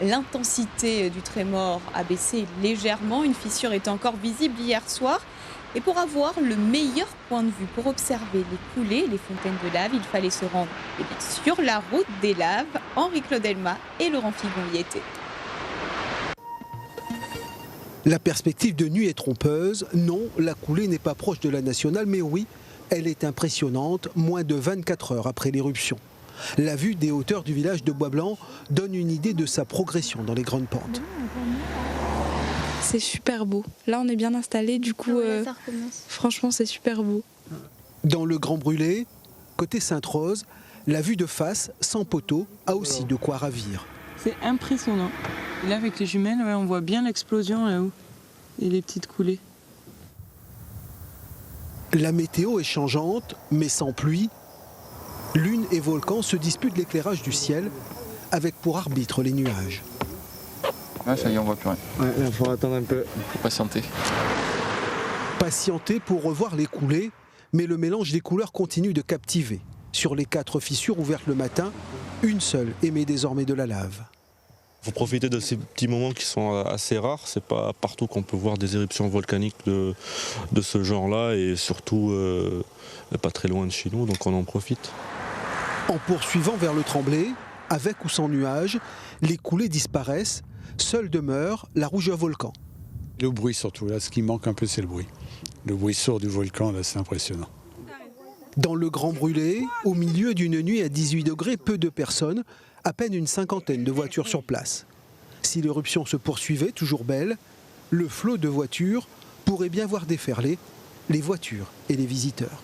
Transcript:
L'intensité du trémor a baissé légèrement, une fissure est encore visible hier soir. Et pour avoir le meilleur point de vue pour observer les coulées, les fontaines de lave, il fallait se rendre sur la route des laves. Henri-Claude Elma et Laurent Figon y étaient. La perspective de nuit est trompeuse. Non, la coulée n'est pas proche de la nationale, mais oui, elle est impressionnante, moins de 24 heures après l'éruption. La vue des hauteurs du village de Bois-Blanc donne une idée de sa progression dans les grandes pentes. C'est super beau. Là, on est bien installé, du coup, franchement, c'est super beau. Dans le Grand Brûlé, côté Sainte-Rose, la vue de face, sans poteau, a aussi de quoi ravir. C'est impressionnant. Et là, avec les jumelles, on voit bien l'explosion là-haut et les petites coulées. La météo est changeante, mais sans pluie. Lune et volcan se disputent l'éclairage du ciel, avec pour arbitre les nuages. Ah, ça y est, on voit plus rien. Ouais, il faut attendre un peu. Faut patienter. Patienter pour revoir les coulées, mais le mélange des couleurs continue de captiver. Sur les 4 fissures ouvertes le matin, une seule émet désormais de la lave. Il faut profiter de ces petits moments qui sont assez rares. C'est pas partout qu'on peut voir des éruptions volcaniques de ce genre-là et surtout pas très loin de chez nous, donc on en profite. En poursuivant vers le Tremblay, avec ou sans nuages, les coulées disparaissent. Seule demeure la rougeur volcan. Le bruit surtout, là ce qui manque un peu c'est le bruit. Le bruit sourd du volcan, là c'est impressionnant. Dans le Grand Brûlé, au milieu d'une nuit à 18 degrés, peu de personnes, à peine une cinquantaine de voitures sur place. Si l'éruption se poursuivait, toujours belle, le flot de voitures pourrait bien voir déferler les voitures et les visiteurs.